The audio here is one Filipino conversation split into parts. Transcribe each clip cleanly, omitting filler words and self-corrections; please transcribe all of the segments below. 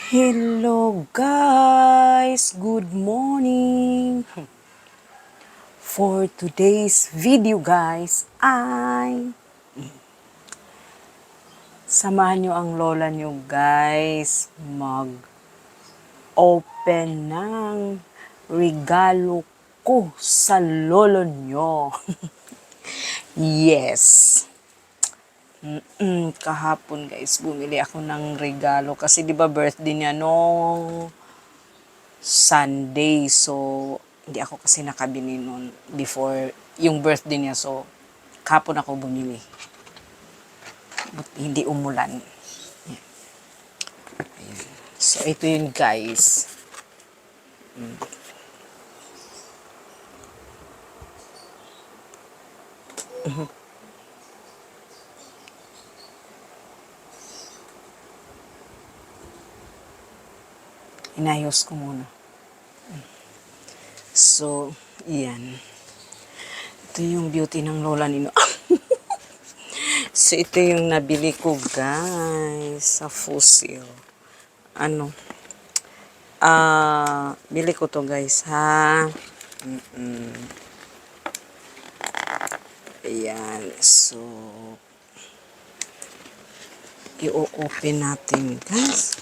Hello guys! Good morning! For today's video guys ay samahan nyo ang lola nyo guys mag-open ng regalo ko sa lolo nyo. Yes! Kahapon guys, bumili ako ng regalo kasi 'di ba birthday niya nung Sunday. So, hindi ako kasi nakabili noon before yung birthday niya. So, kahapon ako bumili. But hindi umulan. Ayan. So, ito yun guys. Inayos ko muna. So, yan. Ito yung beauty ng lola nino. So, ito yung nabili ko guys sa Fossil. Bili ko to guys ha. Ayan. So, i-open natin guys.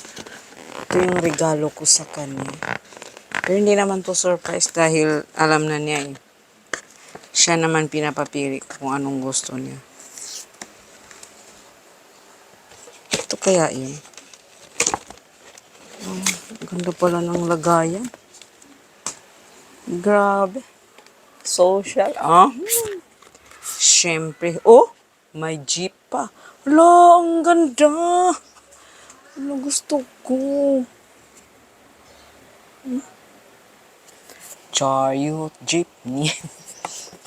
Ito yung regalo ko sa kanya. Pero hindi naman to surprise dahil alam na niya eh. Siya naman pinapapili kung anong gusto niya. Ito kaya yun. Oh, ganda pala ng lagayan. Grabe. Social. Siyempre. Oh, may jeep pa. Hala, ang ganda. Ano gusto ko? Chariot, jeepney.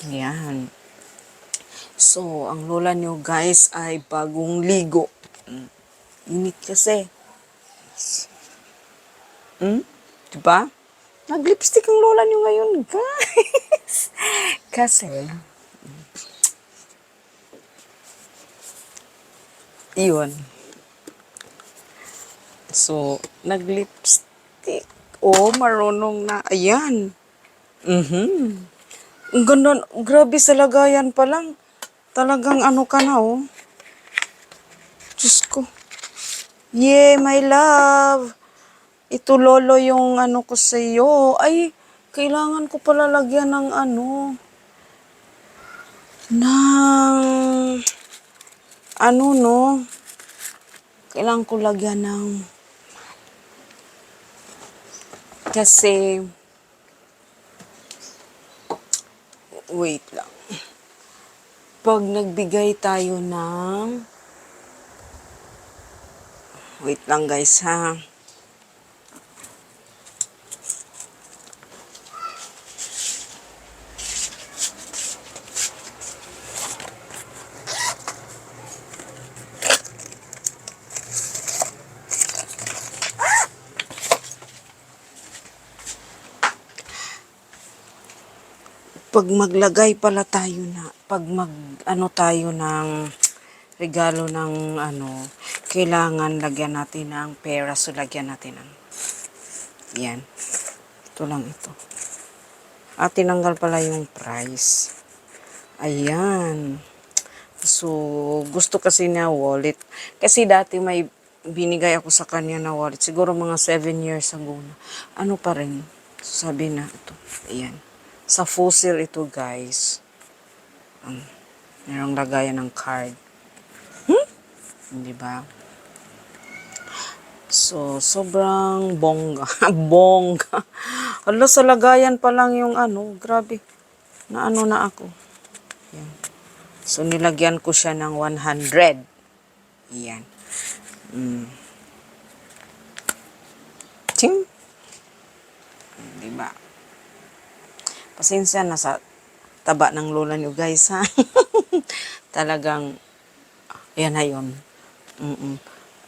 Yan. So, ang lola nyo guys ay bagong ligo. Init kasi. Diba? Nag-lipstick ang lola nyo ngayon guys. Kasi, iyon. So, nag-lipstick. Oh, marunong na. Ayan. Ang ganda. Grabe sa lagayan pa lang. Talagang ano ka na, oh. Diyos ko. Yeah, my love. Ito, lolo, yung ano ko sa'yo. Ay, kailangan ko pala lagyan ng no? Kailangan ko lagyan ng, kasi, wait lang. Pag nagbigay tayo ng, wait lang guys ha. Pag maglagay pala tayo na, pag tayo ng regalo ng kailangan lagyan natin ng pera. So, lagyan natin ng, yan. Ito lang ito. At tinanggal pala yung price. Ayan. So, gusto kasi niya wallet. Kasi dati may binigay ako sa kanya na wallet. Siguro mga 7 years ago na. Ano pa rin. So, sabi na ito. Ayan. Sa Fossil ito guys. Merong lagayan ng card. Diba? So, sobrang bongga. Bongga. Hala, sa lagayan pa lang yung grabe. Na ako. Yan. So, nilagyan ko siya ng 100. Yan. Ting. Diba? Pasensya na sa taba ng lola niyo guys ha. Talagang, yan na yun.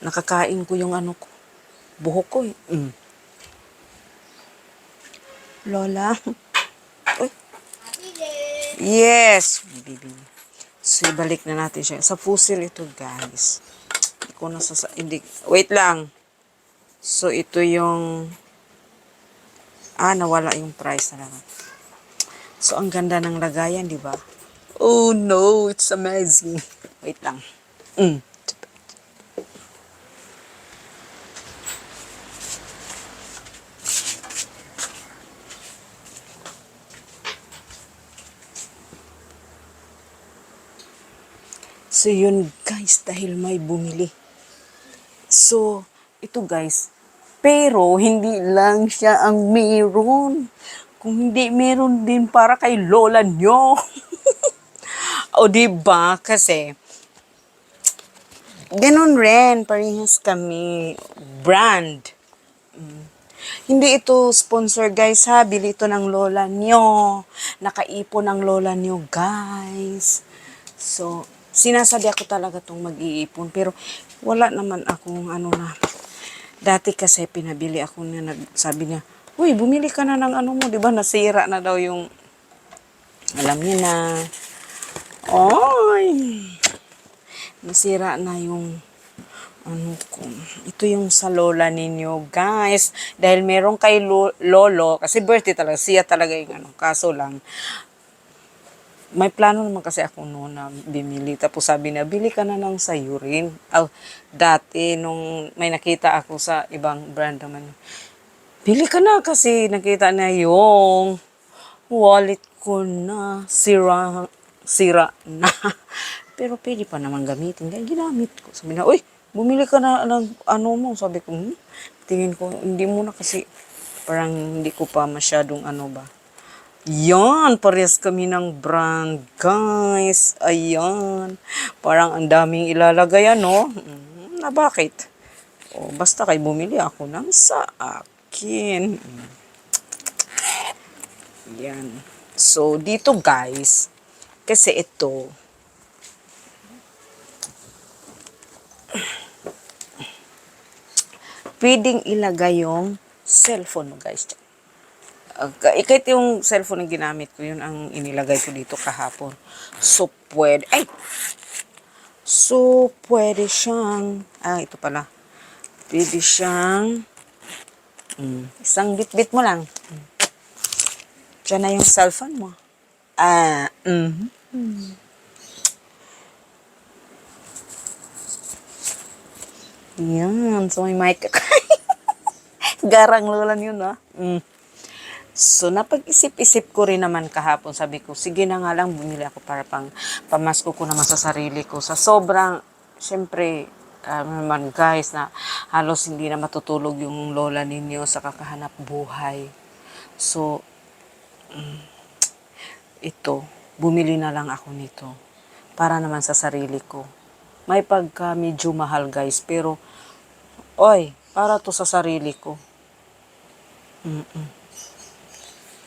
Nakakain ko yung ko. Buhok ko eh. Lola. Uy. Yes. Baby. So, ibalik na natin siya. Sa Fossil ito, guys. Hindi. Wait lang. So, ito yung, nawala yung price na lang. So, ang ganda ng lagayan, di ba? Oh no, it's amazing. Wait lang. Mm. So, yun guys, dahil may bumili. So, ito guys, pero hindi lang siya ang meron. Kung hindi meron din para kay lola nyo. O diba? Kasi, ganun rin, parehas kami. Brand. Hindi ito sponsor guys ha, bili ito ng lola nyo. Nakaipon ng lola nyo guys. So, sinasadya ko talaga itong mag-iipon. Pero, wala naman akong ano na. Dati kasi pinabili ako niya, sabi niya, uy, bumili ka na ng ano mo, di ba? Nasira na daw yung, alam niyo na, oy, nasira na yung, ano ko, ito yung sa lola ninyo, guys. Dahil meron kay lolo, kasi birthday talaga, siya talaga yung ano, kaso lang, may plano naman kasi ako noon na bimili. Tapos sabi na, bili ka na ng sayo rin. Dati, nung may nakita ako sa ibang brand naman, bili ka na kasi nakita na yung wallet ko na sira na. Pero pwede pa naman gamitin. Kaya ginamit ko. Sabi na, uy, bumili ka na ng ano mo. Sabi ko, tingin ko, hindi muna kasi parang hindi ko pa masyadong ano ba. Yan, parehas kami ng brand, guys. Ayan. Parang ang daming ilalagay, ano? Na bakit? O, basta kay bumili ako ng sa akin. Yan. So, dito guys, kasi ito, pwedeng ilagay yung cellphone mo guys. Kahit yung cellphone na ginamit ko, yun ang inilagay ko dito kahapon. So, pwede siyang, ito pala. Pwede siyang, isang bit-bit mo lang. Diyan na yung cellphone mo. Yan. So, may mic. Garang lolan yun, ha? So, napag-isip-isip ko rin naman kahapon. Sabi ko, sige na nga lang, bumili ako para pamasko ko naman sa sarili ko. Sa sobrang, syempre, naman guys, na halos hindi na matutulog yung lola ninyo sa kakahanap buhay. So, ito, bumili na lang ako nito para naman sa sarili ko. May pagka medyo mahal guys, pero, para to sa sarili ko.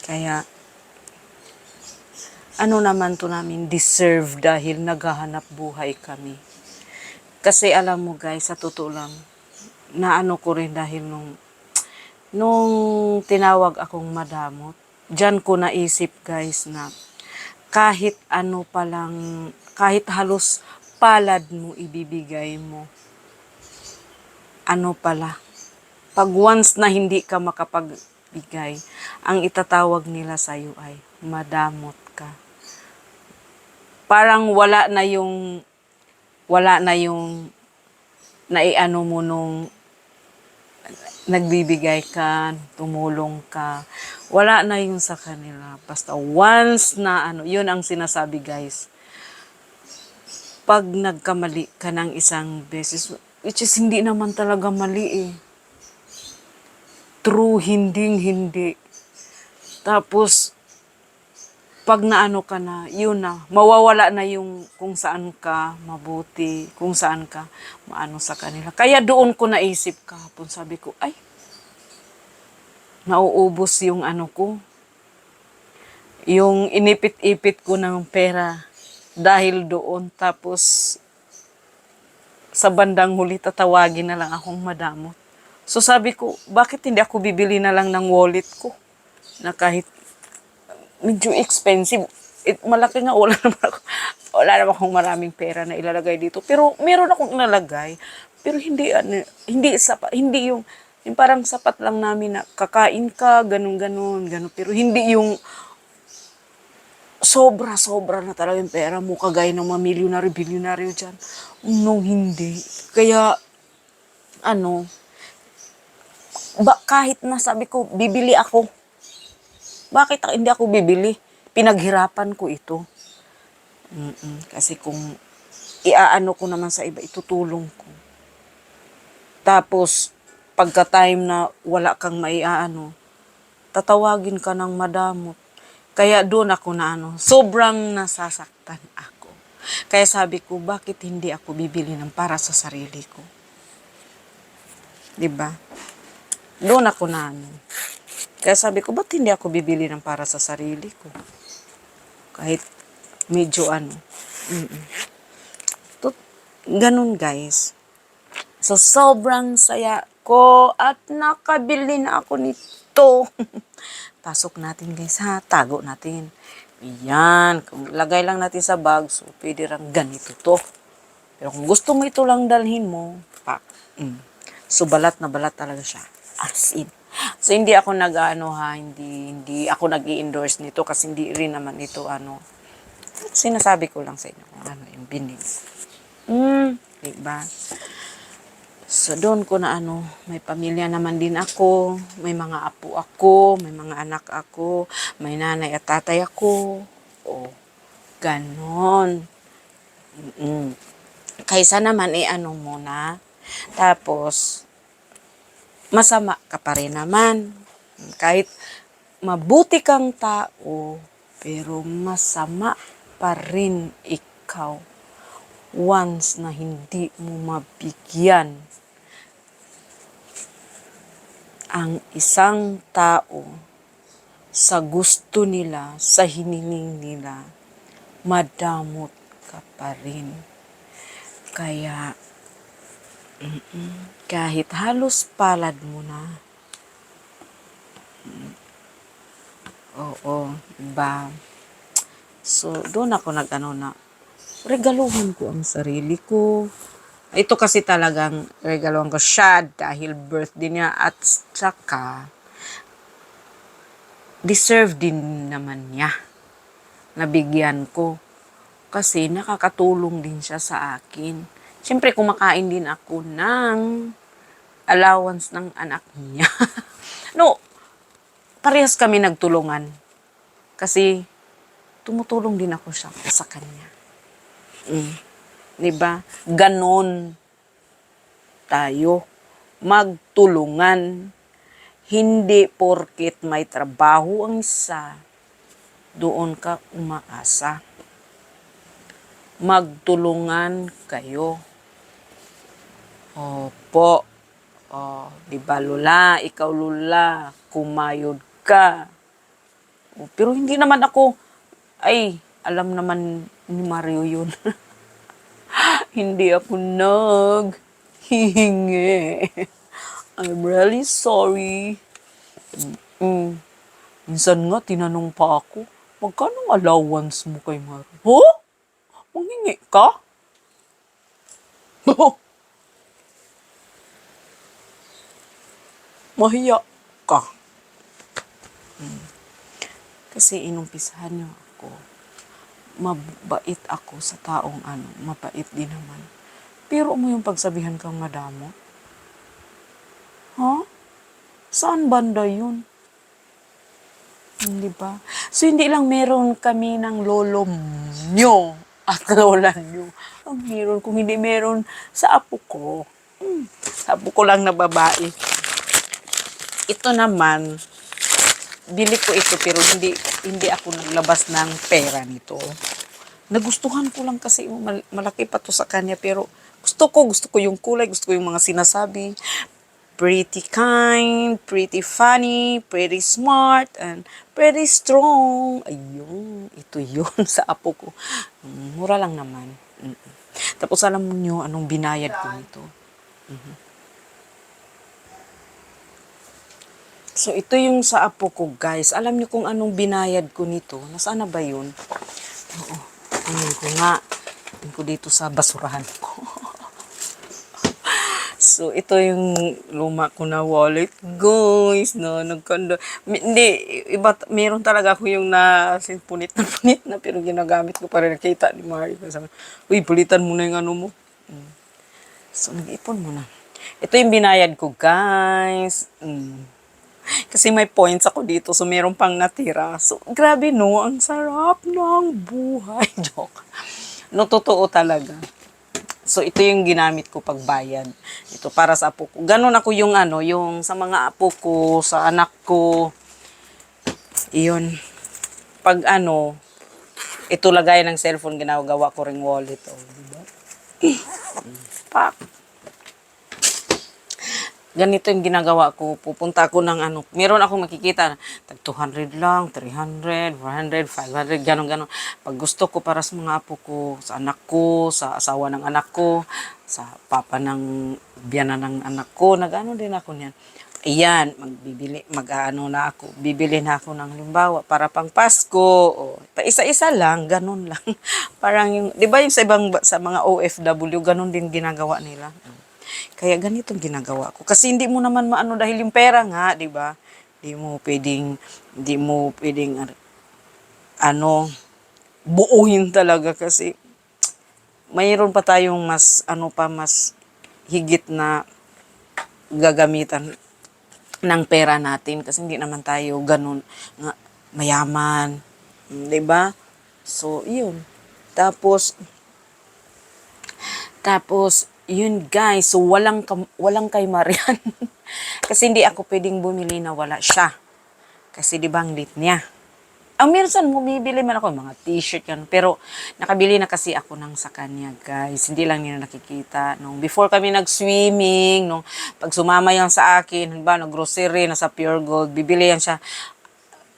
Kaya, ano naman to namin, deserve dahil naghahanap buhay kami. Kasi alam mo guys, sa totoo lang, naano ko rin dahil nung tinawag akong madamot, dyan ko naisip guys na kahit ano palang, kahit halos palad mo ibibigay mo, ano pala, pag once na hindi ka makapagbigay, ang itatawag nila sa'yo ay madamot ka. Parang wala na yung naiano mo nung nagbibigay ka, tumulong ka. Wala na yung sa kanila. Basta once na yun ang sinasabi guys. Pag nagkamali ka ng isang beses, which is hindi naman talaga mali eh. True, hindi. Tapos, pag naano ka na, yun na, mawawala na yung kung saan ka mabuti, kung saan ka maano sa kanila. Kaya doon ko naisip kahapon, sabi ko, ay, nauubos yung ano ko, yung inipit-ipit ko ng pera dahil doon. Tapos, sa bandang huli, tatawagin na lang akong madamot. So sabi ko, bakit hindi ako bibili na lang ng wallet ko? Na kahit medyo expensive. Malaki nga, wala naman akong maraming pera na ilalagay dito. Pero meron akong ilalagay. Pero hindi yung Yung parang sapat lang namin na kakain ka, ganun, ganun, ganun. Pero hindi yung sobra-sobra na talaga yung pera mo, kagaya ng mga milyonaryo-bilyonaryo dyan. No, hindi. Kaya, ano, kahit na sabi ko, bibili ako. Bakit hindi ako bibili? Pinaghirapan ko ito. Kasi kung iaano ko naman sa iba, itutulong ko. Tapos, pagka time na wala kang maiaano, tatawagin ka ng madamot. Kaya doon ako na sobrang nasasaktan ako. Kaya sabi ko, bakit hindi ako bibili ng para sa sarili ko? 'Di ba? Doon ako na Kaya sabi ko, ba't hindi ako bibili ng para sa sarili ko? Kahit medyo ganun guys. So, sobrang saya ko at nakabili na ako nito. Pasok natin guys ha, tago natin. Yan, lagay lang natin sa bag, so pwede lang ganito to. Pero kung gusto mo ito lang dalhin mo, pak. So balat na balat talaga siya. As in. So hindi ako hindi ako nag-i-endorse nito kasi hindi rin naman ito sinasabi ko lang sa inyo kung ano yung binili. Diba? So, doon ko na may pamilya naman din ako, may mga apo ako, may mga anak ako, may nanay at tatay ako. O, ganon. Kaysa naman, muna. Tapos, masama ka pa rin naman. Kahit mabuti kang tao, pero masama pa rin ikaw once na hindi mo mabigyan ang isang tao sa gusto nila, sa hiniling nila, madamot ka pa rin. Kaya, kahit halos palad mo na, oo, diba? So, doon ako regaluhan ko ang sarili ko. Ito kasi talagang regaluhan ko siya dahil birthday niya at saka deserve din naman niya. Nabigyan ko. Kasi nakakatulong din siya sa akin. Siyempre kumakain din ako ng allowance ng anak niya. No, parehas kami nagtulungan. Kasi tumutulong din ako sa kanya. Diba? Ganon tayo. Magtulungan. Hindi porket may trabaho ang isa, doon ka umaasa. Magtulungan kayo. Opo. Diba lula, ikaw lula, kumayod ka. Pero hindi naman ako, alam naman ni Mario yun. Hindi ako naghihingi. I'm really sorry. Minsan nga, tinanong pa ako, magkano allowance mo kay Mario? Huh? Manghingi ka? Mahiya ka. Kasi inumpisahan niyo ako. Mabait ako sa taong mabait din naman. Pero mo yung pagsabihan kang madamo? Ha? Saan banda yun? Hindi ba? So, hindi lang meron kami ng lolo nyo at lola nyo. Ang meron, kung hindi meron sa apo ko. Sa apo ko lang na babae. Ito naman, bili ko ito pero hindi ako naglabas ng pera nito. Nagustuhan ko lang kasi malaki pa to sa kanya pero gusto ko yung kulay, gusto ko yung mga sinasabi. Pretty kind, pretty funny, pretty smart, and pretty strong. Ayun, ito yun sa apo ko. Mura lang naman. Tapos alam niyo anong binayad ko nito. So, ito yung sa apo ko, guys. Alam niyo kung anong binayad ko nito? Nasaan na ba yun? Oo. Tingin ko nga. Tingin ko dito sa basurahan ko. So, ito yung luma ko na wallet, guys, no, hindi, iba, meron talaga ako yung punit na punit na, pero ginagamit ko pa rin, nakita ni Mari, sabi, uy, palitan mo na yung ano mo. So, nag-ipon muna. Ito yung binayad ko, guys. Kasi may points ako dito, so meron pang natira. So, grabe no, ang sarap ng buhay. Joke. No, totoo talaga. So, ito yung ginamit ko pagbayad. Ito para sa apo ko. Ganon ako yung ano, yung sa mga apo ko, sa anak ko. Iyon. Pag ano, ito lagay ng cellphone, ginagawa ko ring wallet. Oh, diba? Pak. Ganito yung ginagawa ko. Pupunta ako ng ano, meron akong makikita, tag 200 lang, 300, 400, 500, ganon, ganon. Pag gusto ko para sa mga apo ko, sa anak ko, sa asawa ng anak ko, sa papa ng biyanan ng anak ko, nag-ano din ako niyan. Ayan, mag-ano na ako, bibili na ako ng limbawa para pang Pasko, o pa isa-isa lang, ganun lang. Parang yung, di ba yung sa mga OFW, ganun din ginagawa nila. Kaya ganitong ginagawa ko. Kasi hindi mo naman maano dahil yung pera nga, 'di ba? Hindi mo pwedeng ano buuhin talaga kasi mayroon pa tayong mas higit na gagamitan ng pera natin kasi hindi naman tayo ganun nga mayaman, 'di ba? So, 'yun. Tapos tapos, yun guys, so walang kay Marian. Kasi hindi ako pwedeng bumili na wala siya. Kasi di ba ang lit niya. Ang minsan bumibili man ako mga t-shirt yan. Pero nakabili na kasi ako ng sa kanya guys. Hindi lang nila nakikita. Nung before kami nag-swimming, nung pag sumama yan sa akin, ba, nag-grocery, nasa Pure Gold, bibili yan siya.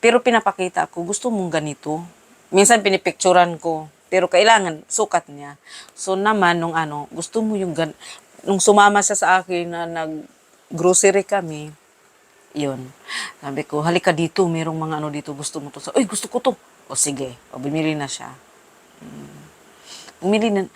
Pero pinapakita ko, gusto mong ganito. Minsan pinipicturan ko. Pero kailangan, sukat niya. So naman, nung ano, gusto mo yung nung sumama siya sa akin na nag-grocery kami, yun. Sabi ko, halika dito, merong mga ano dito, gusto mo to. So, ay, gusto ko to. O sige, o bumili na siya. Bumili na.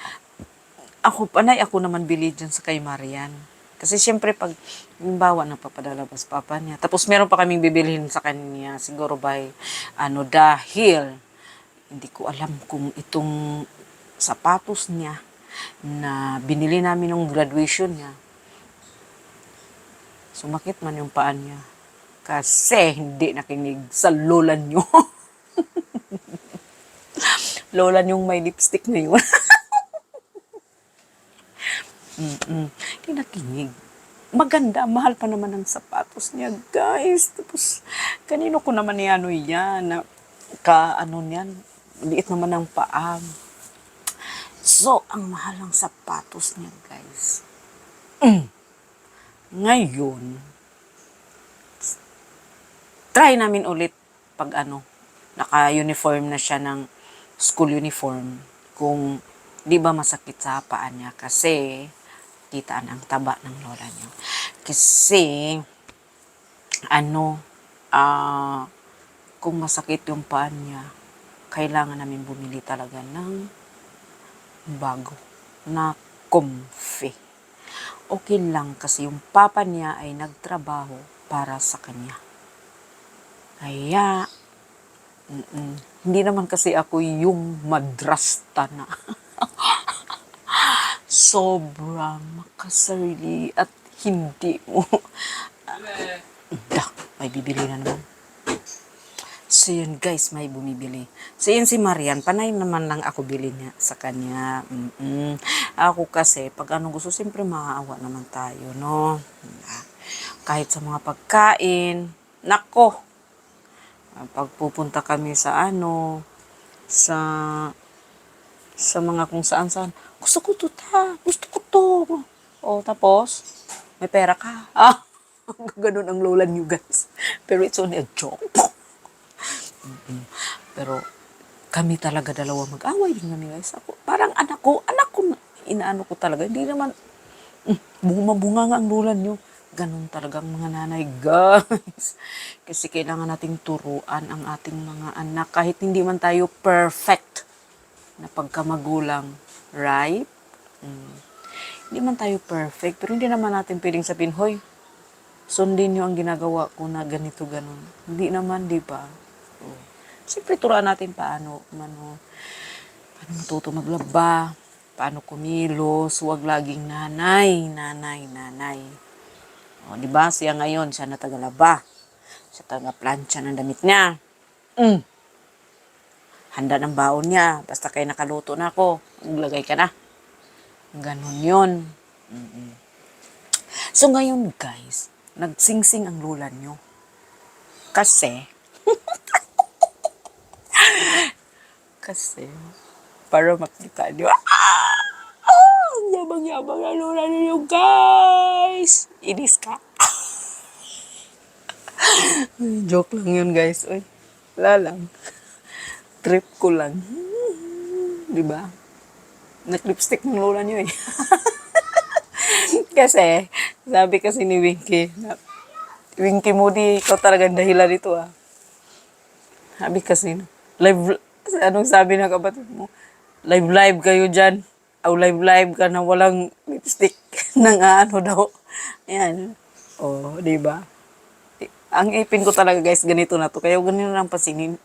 Ako naman bili dyan sa kay Marian. Kasi syempre pag, halimbawa, napapadalabas papa niya. Tapos meron pa kaming bibilihin sa kanya, siguro by, dahil, hindi ko alam kung itong sapatos niya na binili namin ng graduation niya, sumakit man yung paan niya. Kasi hindi nakinig sa lola niyo. Lola niyong may lipstick na yun. Hindi nakinig. Maganda, mahal pa naman ang sapatos niya, guys. Tapos, kanino ko naman ano yan, na ano niyan, liit naman ang paa. So, ang mahal ng sapatos niya, guys. Ngayon, try namin ulit pag naka-uniform na siya ng school uniform. Kung di ba masakit sa paa niya kasi kitaan ang taba ng lola niya. Kasi, kung masakit yung paa niya, kailangan namin bumili talaga ng bago na comfy. Okay lang kasi yung papa niya ay nagtrabaho para sa kanya. Kaya, hindi naman kasi ako yung madrasta na. Sobrang makasarili at hindi mo. May bibili na naman. So yun guys, may bumibili. So yun si Marian, panay naman lang ako bili niya sa kanya. Ako kasi, pag gusto, siyempre maaawa naman tayo, no? Kahit sa mga pagkain, nako, pag pupunta kami sa sa mga kung saan, gusto ko to. O, tapos, may pera ka. Ganun ang lola niyo guys. Pero it's only a joke. Pero kami talaga dalawa mag-away din kami guys. Parang anak ko, inaano ko talaga. Hindi naman, bunga nga ang lola niyo. Ganun talagang mga nanay guys. Kasi kailangan nating turuan ang ating mga anak. Kahit hindi man tayo perfect na pagkamagulang. Right? Hindi man tayo perfect, pero hindi naman natin pwedeng sabihin, hoy, sundin nyo ang ginagawa ko na ganito, ganun. Hindi naman, di ba? So, siyempre, turuan natin paano matuto maglaba, paano kumilos, huwag laging nanay, nanay, nanay. O, di ba? Siya ngayon, siya na tagalaba. Siya taga-plancha ng damit niya. Mm. Handa ng baon niya. Basta kayo nakaluto na ako, maglagay ka na. Ganon yun. So ngayon guys, nagsingsing ang lola nyo. Kasi, kasi, para makita nyo, ang yabang-yabang ang lola ninyo guys. Inis ka. Joke lang yun guys. Uy, wala lang. Trip ko lang. Diba? Nag-lipstick ng lola nyo eh. Kasi, sabi kasi ni Winky, Winky Moody, ikaw talagang dahilan dito ah. Sabi kasi, anong sabi ng kapatid mo? Live kayo dyan. O live ka na walang lipstick ng ano daw. Ayan. O, di ba? Ang ipin ko talaga guys, ganito na to. Kaya ganito lang pasinin.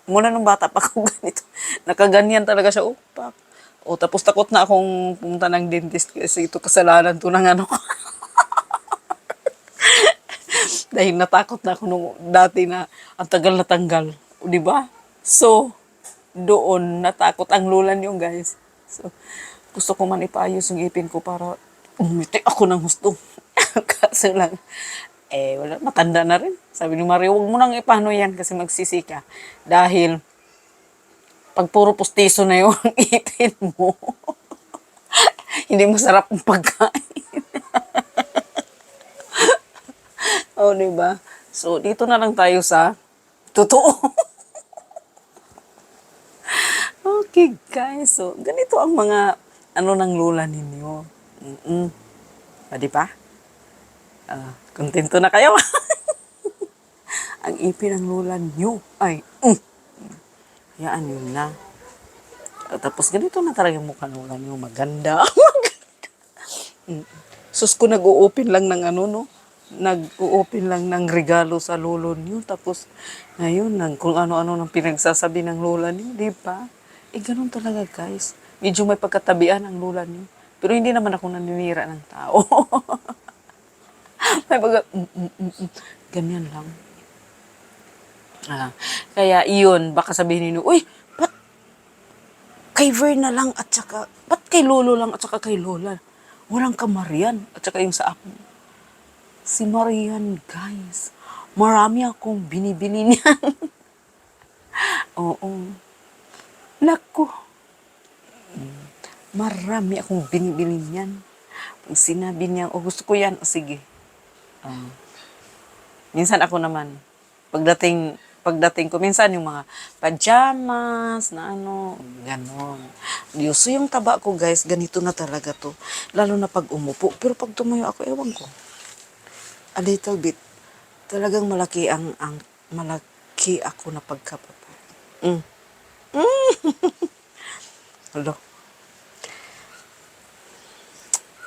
Mula nung bata pa ako ganito. Nakaganyan talaga siya. Oh, pak. O, tapos takot na akong pumunta ng dentist kasi ito kasalanan to ng ano. Dahil natakot na ako nung dati na ang tagal na tanggal. O, di ba? So, doon natakot ang lulan yung guys. So, gusto ko man ipaayos yung ipin ko para umiti ako ng gusto. Kaso lang, wala, matanda na rin. Sabi ni Mario, huwag mo nang ipano yan kasi magsisi ka. Dahil, pag puro pustiso na yung ipin mo, hindi masarap ang pagkain. O, diba? So, dito na lang tayo sa totoo. Okay, guys. So, ganito ang mga ng lola ninyo. Di ba? Kontento na kayo. Ang ipin ng lola nyo ay, hayaan yun na. Tapos ganito na talaga yung mukha ng lola nyo. Maganda. Sus ko nag-o-open lang ng no? Nag-o-open lang ng regalo sa lolo niyo. Tapos, ngayon, kung ano-ano nang pinagsasabi ng lola niyo, di ba? Ganun talaga, guys. Medyo may pagkatabian ang lola niyo. Pero hindi naman ako naninira ng tao. May ganyan lang. Kaya, iyon, baka sabihin niyo, uy, ba't kay Ver na lang at saka, ba't kay lolo lang at saka kay lola? Walang ka Marian at saka yung sa ako. Si Marian, guys. Marami akong binibili niyan. Oo. Naku. Marami akong binibili niyan. Pag sinabi niya, gusto ko yan, sige. Minsan ako naman, pagdating ko, minsan yung mga pajamas, na ganon. So yung taba ko, guys, ganito na talaga to. Lalo na pag umupo. Pero pag tumayo ako, ewan ko. A little bit. Talagang malaki malaki ako na pagkababa. Hello.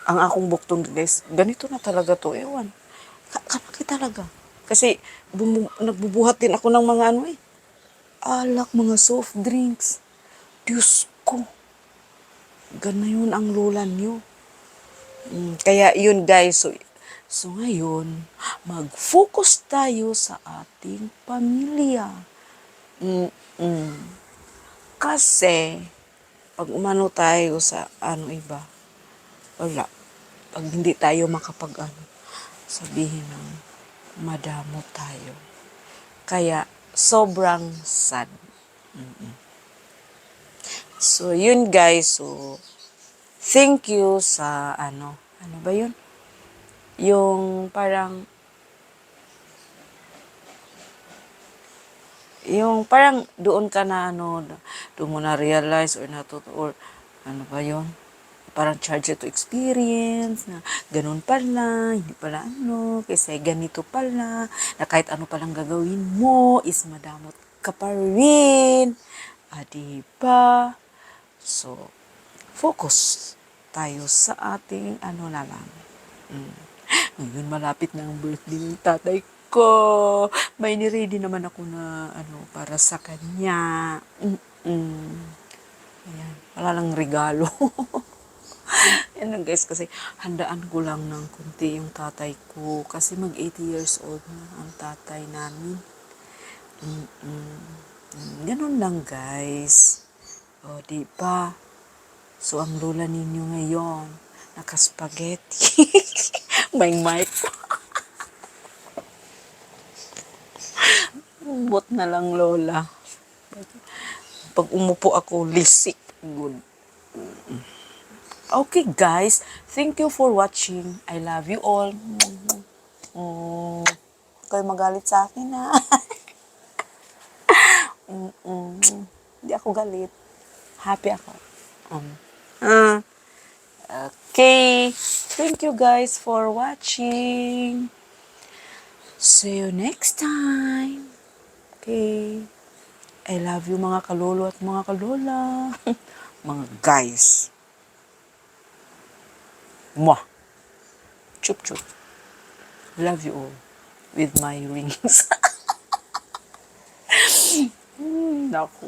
Ang akong buktong guys, ganito na talaga to. Ewan. Kalaki talaga. Kasi nagbubuhat din ako ng mga alak, mga soft drinks. Diyos ko. Ganayon ang lola niyo. Kaya yun guys, so ngayon, mag-focus tayo sa ating pamilya. Kasi, pag umano tayo sa iba, wala. Pag hindi tayo sabihin ng madamo tayo. Kaya, sobrang sad. So, yun guys. So, thank you sa ano ba yun? Yung parang doon ka na doon mo na realize or ano ba yun? Parang charge to experience na ganun pala, hindi pala kasi ganito pala, na kahit ano palang gagawin mo is madamot ka pa rin. Diba? So, focus. tayo sa ating ano na lang. Ngayon malapit na ang birthday ng tatay ko. May niready naman ako na ano para sa kanya. Ayan, wala lang regalo. Yan lang guys, kasi handaan ko lang ng kunti yung tatay ko. Kasi mag 80 years old na ang tatay namin. Ganun lang guys. O, di ba? So, ang lola ninyo ngayon, nakaspaghetti. May mic. Bot na lang lola. Pag umupo ako, lisik. Good. Okay guys, thank you for watching. I love you all. Kayo magalit sa akin ha. Hindi ako galit. Happy ako. Okay. Thank you guys for watching. See you next time. Okay. I love you mga kalolo at mga kalola. Mga guys. Mwah. Chup chup. Love you all. With my rings. Naku.